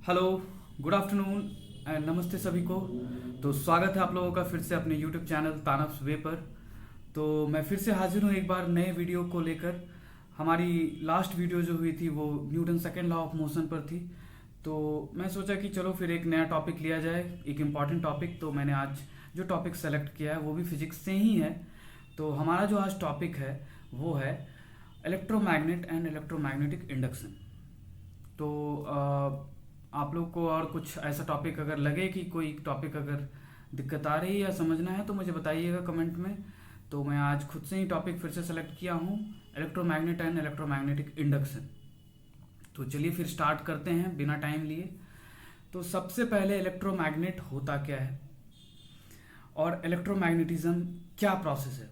Hello, good afternoon and नमस्ते सभी को। तो स्वागत है आप लोगों का फिर से अपने यूट्यूब चैनल तानव्स वे पर। तो मैं फिर से हाजिर हूँ एक बार नए वीडियो को लेकर। हमारी लास्ट वीडियो जो हुई थी वो Newton second law of motion पर थी। तो मैं सोचा कि चलो फिर एक नया टॉपिक लिया जाए, एक इम्पॉर्टेंट टॉपिक। तो मैंने आज जो टॉपिक सेलेक्ट किया है वो भी फिजिक्स से ही है। तो हमारा जो आज टॉपिक है वो है इलेक्ट्रोमैग्नेट एंड इलेक्ट्रोमैग्नेटिक इंडक्शन। तो आप लोग को और कुछ ऐसा टॉपिक अगर लगे कि कोई टॉपिक अगर दिक्कत आ रही है या समझना है तो मुझे बताइएगा कमेंट में। तो मैं आज खुद से ही टॉपिक फिर से सेलेक्ट किया हूँ, इलेक्ट्रोमैग्नेट एंड इलेक्ट्रोमैग्नेटिक इंडक्शन। तो चलिए फिर स्टार्ट करते हैं बिना टाइम लिए। तो सबसे पहले इलेक्ट्रोमैग्नेट होता क्या है और इलेक्ट्रोमैग्नेटिज्म क्या प्रोसेस है,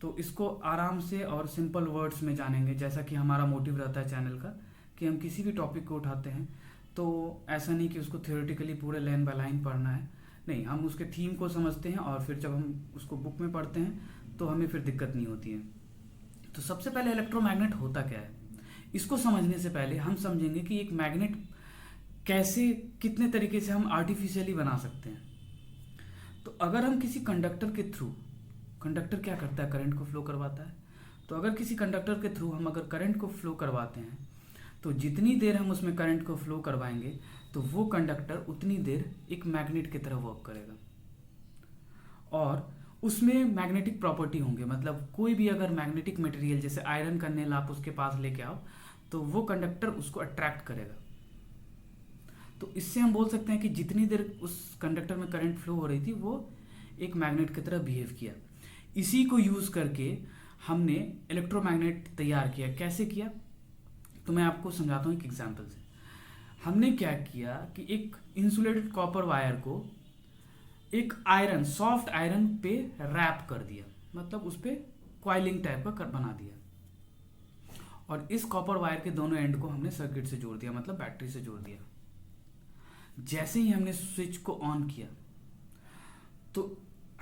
तो इसको आराम से और सिंपल वर्ड्स में जानेंगे। जैसा कि हमारा मोटिव रहता है चैनल का कि हम किसी भी टॉपिक को उठाते हैं तो ऐसा नहीं कि उसको थियोरेटिकली पूरे लाइन बाय लाइन पढ़ना है, नहीं, हम उसके थीम को समझते हैं और फिर जब हम उसको बुक में पढ़ते हैं तो हमें फिर दिक्कत नहीं होती है। तो सबसे पहले इलेक्ट्रोमैग्नेट होता क्या है, इसको समझने से पहले हम समझेंगे कि एक मैग्नेट कैसे, कितने तरीके से हम आर्टिफिशियली बना सकते हैं। तो अगर हम किसी कंडक्टर के थ्रू, कंडक्टर क्या करता है, करंट को फ्लो करवाता है। तो अगर किसी कंडक्टर के थ्रू हम अगर करंट को फ्लो करवाते हैं तो जितनी देर हम उसमें करंट को फ्लो करवाएंगे तो वो कंडक्टर उतनी देर एक मैग्नेट की तरह वर्क करेगा और उसमें मैग्नेटिक प्रॉपर्टी होंगे। मतलब कोई भी अगर मैग्नेटिक मटेरियल जैसे आयरन का नेल आप उसके पास लेके आओ तो वो कंडक्टर उसको अट्रैक्ट करेगा। तो इससे हम बोल सकते हैं कि जितनी देर उस कंडक्टर में करंट फ्लो हो रही थी वो एक मैग्नेट की तरह बिहेव किया। इसी को यूज करके हमने इलेक्ट्रोमैग्नेट तैयार किया। कैसे किया, तो मैं आपको समझाता हूँ एक एग्जांपल से। हमने क्या किया कि एक इंसुलेटेड कॉपर वायर को एक आयरन, सॉफ्ट आयरन पे रैप कर दिया, मतलब उस पर क्वाइलिंग टाइप का बना दिया। और इस कॉपर वायर के दोनों एंड को हमने सर्किट से जोड़ दिया, मतलब बैटरी से जोड़ दिया। जैसे ही हमने स्विच को ऑन किया तो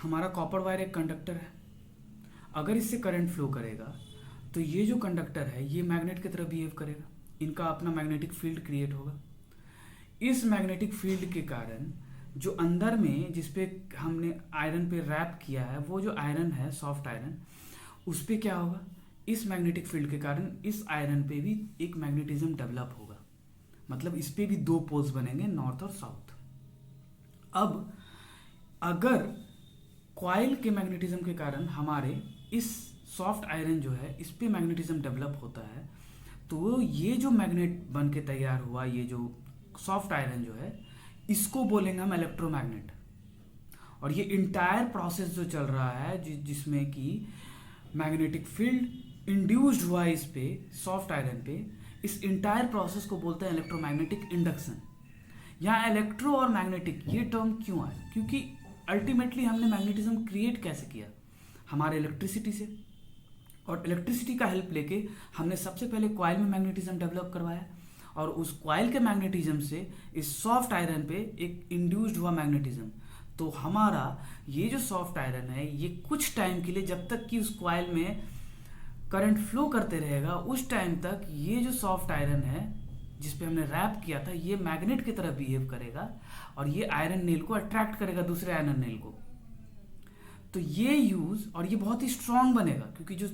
हमारा कॉपर वायर एक कंडक्टर है, अगर इससे करंट फ्लो करेगा तो ये जो कंडक्टर है ये मैग्नेट की तरह बिहेव करेगा, इनका अपना मैग्नेटिक फील्ड क्रिएट होगा। इस मैग्नेटिक फील्ड के कारण जो अंदर में जिस पे हमने आयरन पे रैप किया है वो जो आयरन है, सॉफ्ट आयरन, उस पे क्या होगा, इस मैग्नेटिक फील्ड के कारण इस आयरन पे भी एक मैग्नेटिज्म डेवलप होगा। मतलब इस पे भी दो पोल्स बनेंगे, नॉर्थ और साउथ। अब अगर कॉइल के मैग्नेटिज्म के कारण हमारे इस सॉफ्ट आयरन जो है इस पे मैग्नेटिज्म डेवलप होता है तो ये जो मैग्नेट बन के तैयार हुआ, ये जो सॉफ्ट आयरन जो है इसको बोलेंगे हम इलेक्ट्रोमैग्नेट। और ये इंटायर प्रोसेस जो चल रहा है जिसमें कि मैग्नेटिक फील्ड इंड्यूस्ड हुआ इस पे, सॉफ्ट आयरन पे, इस इंटायर प्रोसेस को बोलते हैं इलेक्ट्रोमैग्नेटिक इंडक्शन। यहाँ इलेक्ट्रो और मैग्नेटिक ये टर्म क्यों आए, क्योंकि अल्टीमेटली हमने मैग्नेटिज्म क्रिएट कैसे किया, हमारे इलेक्ट्रिसिटी से। और इलेक्ट्रिसिटी का हेल्प लेके हमने सबसे पहले कॉइल में मैग्नेटिज्म डेवलप करवाया और उस कॉइल के मैग्नेटिज्म से इस सॉफ्ट आयरन पे एक इंड्यूस्ड हुआ मैग्नेटिज्म। तो हमारा ये जो सॉफ्ट आयरन है ये कुछ टाइम के लिए, जब तक कि उस कॉइल में करंट फ्लो करते रहेगा उस टाइम तक ये जो सॉफ्ट आयरन है जिस पे हमने रैप किया था ये मैग्नेट की तरह बिहेव करेगा और ये आयरन नेल को अट्रैक्ट करेगा दूसरे आयरन नेल को। तो ये यूज, और ये बहुत ही स्ट्रांग बनेगा क्योंकि जो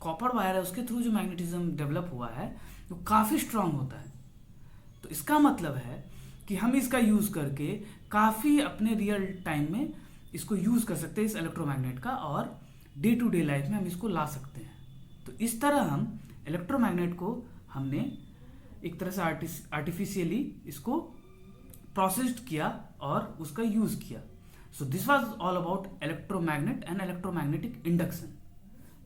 कॉपर वायर है उसके थ्रू जो मैग्नेटिज्म डेवलप हुआ है वो काफ़ी स्ट्रांग होता है। तो इसका मतलब है कि हम इसका यूज़ करके काफ़ी अपने रियल टाइम में इसको यूज़ कर सकते हैं इस इलेक्ट्रोमैग्नेट का, और डे टू डे लाइफ में हम इसको ला सकते हैं। तो इस तरह हम इलेक्ट्रोमैग्नेट को हमने एक तरह से आर्टिफिशियली इसको प्रोसेस्ड किया और उसका यूज़ किया। So this was all about electromagnet and electromagnetic induction.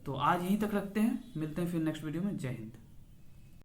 तो आज यहीं तक रखते हैं, मिलते हैं फिर नेक्स्ट वीडियो में। जय हिंद।